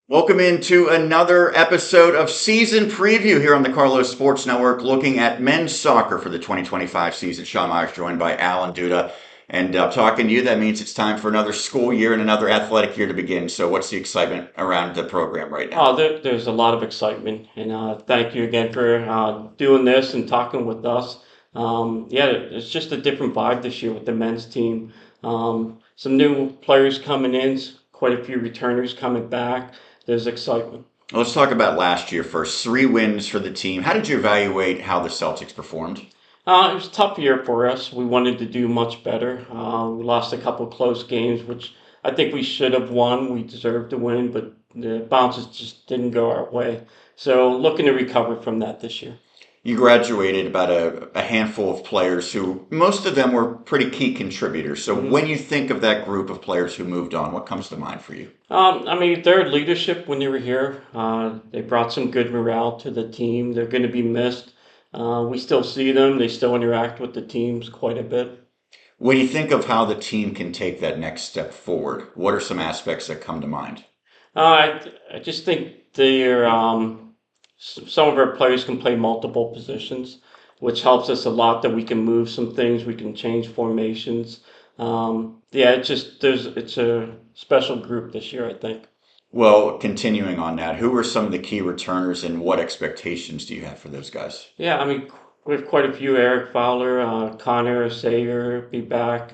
Welcome into another episode of Season Preview here on the Carlow Sports Network, looking at men's soccer for the 2025 season. Sean Meyers joined by Allen Duda. And talking to you, that means it's time for another school year and another athletic year to begin. So what's the excitement around the program right now? There's a lot of excitement, and thank you again for doing this and talking with us. Yeah, it's just a different vibe this year with the men's team. Some new players coming in, quite a few returners coming back. There's excitement. Let's talk about last year first. 3 wins for the team. How did you evaluate how the Celtics performed? It was a tough year for us. We wanted to do much better. We lost a couple close games, which I think we should have won. We deserved to win, but the bounces just didn't go our way. So looking to recover from that this year. You graduated about a handful of players who, most of them were pretty key contributors. So Mhm. when you think of that group of players who moved on, what comes to mind for you? I mean, their leadership when they were here, they brought some good morale to the team. They're going to be missed. We still see them. They still interact with the teams quite a bit. When you think of how the team can take that next step forward, what are some aspects that come to mind? I just think some of our players can play multiple positions, which helps us a lot that we can move some things, we can change formations. Yeah, it's a special group this year, I think. Well, continuing on that, who are some of the key returners and what expectations do you have for those guys? Yeah, I mean, we have quite a few. Eric Fowler, Konner, Sayre be back,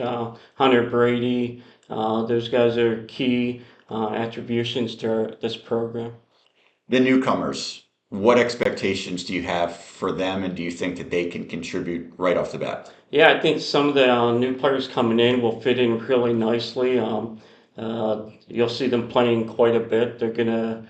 Hunter Brady. Those guys are key attributions to this program. The newcomers, what expectations do you have for them and do you think that they can contribute right off the bat? Yeah, I think some of the new players coming in will fit in really nicely. You'll see them playing quite a bit. They're gonna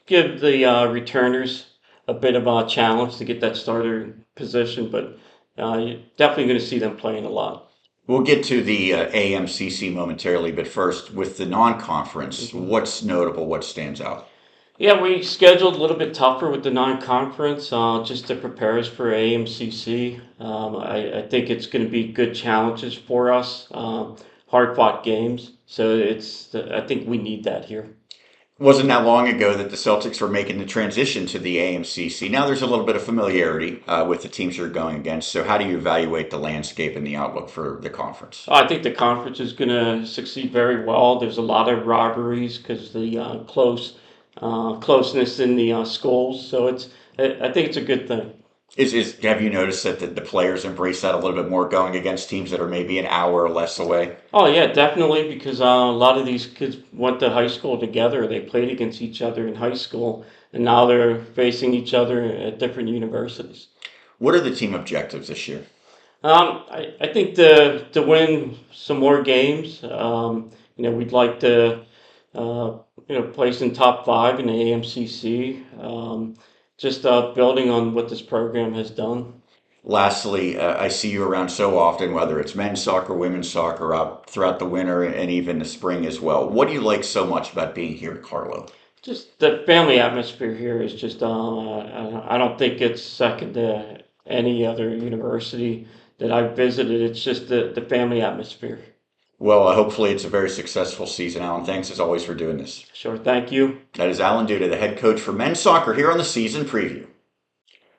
give the returners a bit of a challenge to get that starter position, but you're definitely going to see them playing a lot. We'll get to the AMCC momentarily, but first, with the non conference, Mhm. what's notable? What stands out? Yeah, we scheduled a little bit tougher with the non-conference just to prepare us for AMCC. I think it's going to be good challenges for us, hard-fought games. So I think we need that here. Wasn't that long ago that the Celtics were making the transition to the AMCC. Now there's a little bit of familiarity with the teams you're going against. So, how do you evaluate the landscape and the outlook for the conference? I think the conference is going to succeed very well. There's a lot of rivalries because the closeness in the schools. So I think it's a good thing. Is have you noticed that the players embrace that a little bit more, going against teams that are maybe an hour or less away? Oh yeah, definitely because a lot of these kids went to high school together. They played against each other in high school, and now they're facing each other at different universities. What are the team objectives this year? I think to win some more games. We'd like to place in top five in the AMCC. Just building on what this program has done. Lastly, I see you around so often, whether it's men's soccer, women's soccer, out throughout the winter and even the spring as well. What do you like so much about being here at Carlow? Just the family atmosphere here is just, I don't think it's second to any other university that I've visited. It's just the family atmosphere. Well, hopefully it's a very successful season, Alan. Thanks as always for doing this. Sure, thank you. That is Allen Duda, the head coach for men's soccer here on the season preview.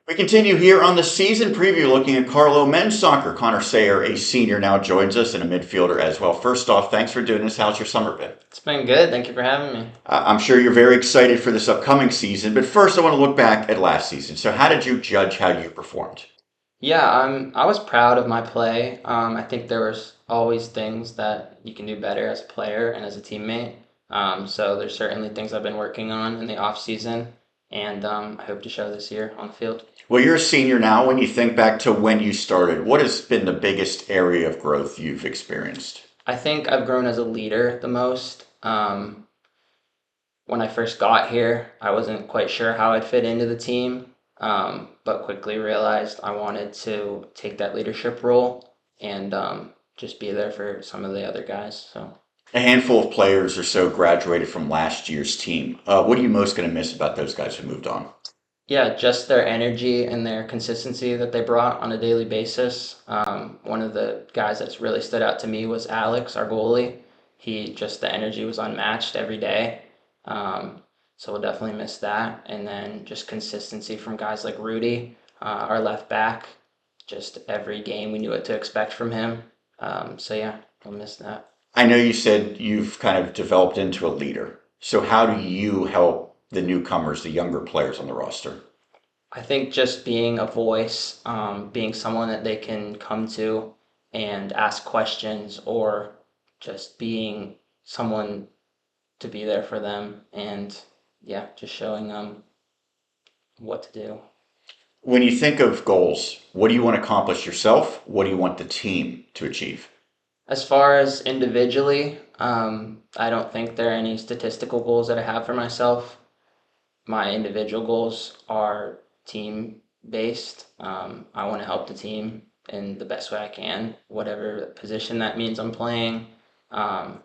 We continue here on the season preview looking at Carlow men's soccer. Konner Sayre, a senior, now joins us and a midfielder as well. First off, thanks for doing this. How's your summer been? It's been good. Thank you for having me. I'm sure you're very excited for this upcoming season, but first I want to look back at last season. So, how did you judge how you performed? Yeah, I was proud of my play. I think there was always things that you can do better as a player and as a teammate. So there's certainly things I've been working on in the off season, and I hope to show this year on the field. Well, you're a senior now. When you think back to when you started, what has been the biggest area of growth you've experienced? I think I've grown as a leader the most. When I first got here, I wasn't quite sure how I'd fit into the team, but quickly realized I wanted to take that leadership role and just be there for some of the other guys. So, A handful of players or so graduated from last year's team. What are you most going to miss about those guys who moved on? yeah, just their energy and their consistency that they brought on a daily basis. One of the guys that's really stood out to me was Alex, our goalie. The energy was unmatched every day. So we'll definitely miss that. And then just consistency from guys like Rudy, our left back. Just every game we knew what to expect from him. So yeah, we'll miss that. I know you said you've kind of developed into a leader. So how do you help the newcomers, the younger players on the roster? I think just being a voice, being someone that they can come to and ask questions, or just being someone to be there for them, and yeah, just showing them what to do. When you think of goals, what do you want to accomplish yourself? What do you want the team to achieve? As far as individually, I don't think there are any statistical goals that I have for myself. My individual goals are team based. I want to help the team in the best way I can, whatever position that means I'm playing. Um,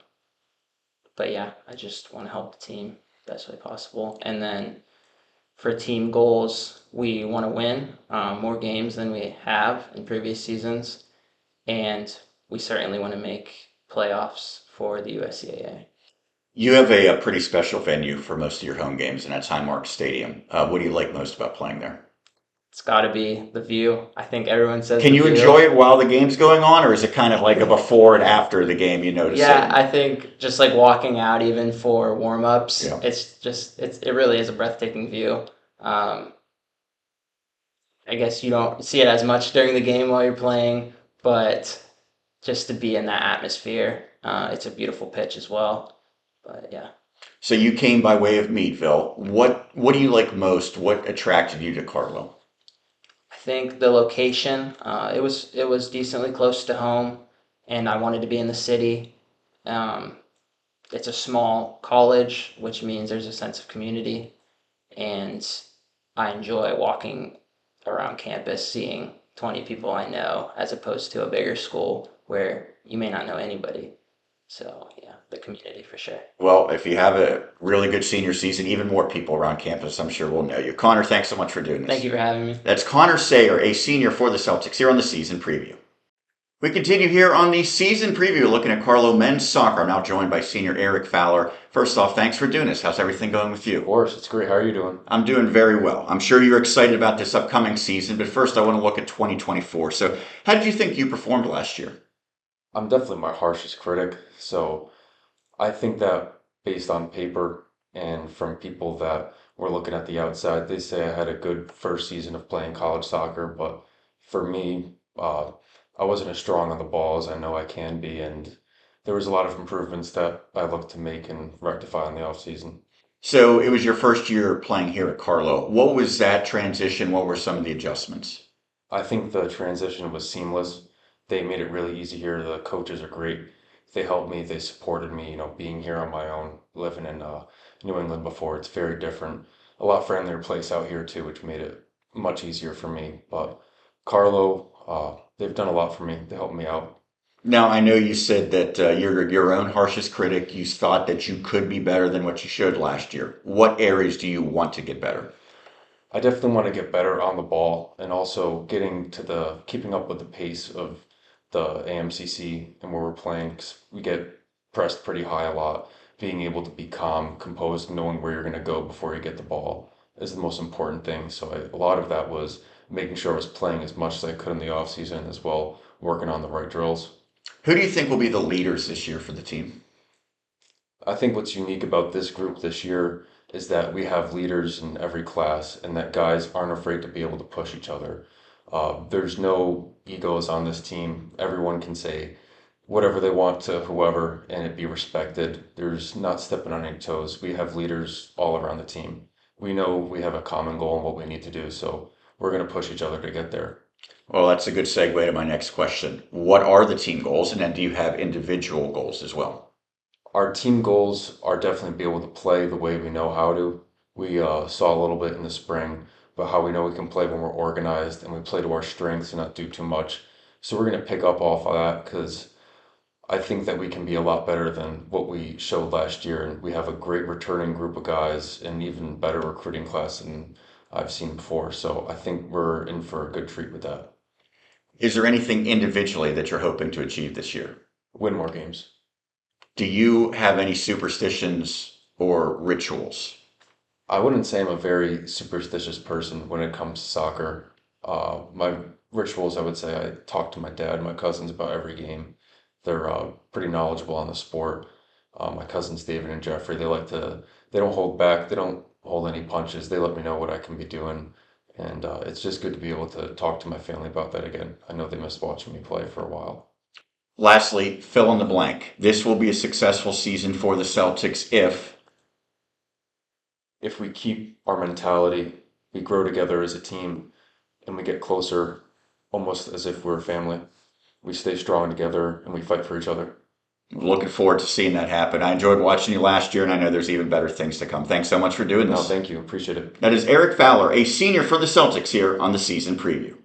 but yeah, I just want to help the team best way possible. And then for team goals, we want to win more games than we have in previous seasons, and we certainly want to make playoffs for the USCAA. You have a pretty special venue for most of your home games, and that's Highmark Stadium. What do you like most about playing there? It's got to be the view. I think everyone says Can the you view. enjoy it while the game's going on, or is it kind of like a before and after the game you notice Yeah, it? I think just like walking out even for warm-ups, Yeah. it really is a breathtaking view. Um, I guess you don't see it as much during the game while you're playing, but just to be in that atmosphere, it's a beautiful pitch as well. But yeah, So you came by way of Meadville. What do you like most? What attracted you to Carlow? I think the location, it was decently close to home, and I wanted to be in the city. Um, it's a small college, which means there's a sense of community, and I enjoy walking around campus, seeing 20 people I know, as opposed to a bigger school where you may not know anybody. So yeah, the community for sure. Well, if you have a really good senior season, even more people around campus, I'm sure will know you. Konner, thanks so much for doing Thank this. you for having me. That's Konner Sayre, a senior for the Celtics, here on the season preview. We continue here on the season preview, looking at Carlow men's soccer. I'm now joined by senior Eric Fowler. First off, thanks for doing this. How's everything going with Of you? course, it's great. How are you doing? I'm doing very well. I'm sure you're excited about this upcoming season, but first I want to look at 2024. So, how did you think you performed last year? I'm definitely my harshest critic, so I think that based on paper and from people that were looking at the outside, they say I had a good first season of playing college soccer, but for me, I wasn't as strong on the ball as I know I can be, and there was a lot of improvements that I look to make and rectify in the off season. So, it was your first year playing here at Carlow. What was that transition? What were some of the adjustments? I think the transition was seamless. They made it really easy here. The coaches are great. They helped me. They supported me. Being here on my own, living in New England before, it's very different. A lot friendlier place out here too, which made it much easier for me. But Carlo, they've done a lot for me. They helped me out. Now, I know you said that you're your own harshest critic. You thought that you could be better than what you showed last year. What areas do you want to get better? I definitely want to get better on the ball and also getting to the keeping up with the pace of the AMCC and where we're playing 'cause we get pressed pretty high a lot. Being able to be calm, composed, knowing where you're going to go before you get the ball is the most important thing. So a lot of that was making sure I was playing as much as I could in the off season as well, working on the right drills. Who do you think will be the leaders this year for the team? I think what's unique about this group this year is that we have leaders in every class and that guys aren't afraid to be able to push each other. There's no egos on this team. Everyone can say whatever they want to whoever and it be respected. There's not stepping on any toes. We have leaders all around the team. We know we have a common goal and what we need to do, so we're going to push each other to get there. Well, that's a good segue to my next question. What are the team goals, and then do you have individual goals as well? Our team goals are definitely be able to play the way we know how to. We saw a little bit in the spring about how we know we can play when we're organized and we play to our strengths and not do too much. So we're going to pick up off of that because I think that we can be a lot better than what we showed last year. And we have a great returning group of guys and even better recruiting class than I've seen before. So I think we're in for a good treat with that. Is there anything individually that you're hoping to achieve this year? Win more games. Do you have any superstitions or rituals? I wouldn't say I'm a very superstitious person when it comes to soccer. My rituals, I would say I talk to my dad and my cousins about every game. They're pretty knowledgeable on the sport. My cousins David and Jeffrey, they don't hold back. They don't hold any punches. They let me know what I can be doing. And it's just good to be able to talk to my family about that again. I know they missed watching me play for a while. Lastly, fill in the blank. This will be a successful season for the Celtics If we keep our mentality, we grow together as a team, and we get closer almost as if we're a family. We stay strong together and we fight for each other. looking forward to seeing that happen. I enjoyed watching you last year, and I know there's even better things to come. Thanks so much for doing No, this. thank you. Appreciate it. That is Eric Fowler, a senior for the Celtics here on the season preview.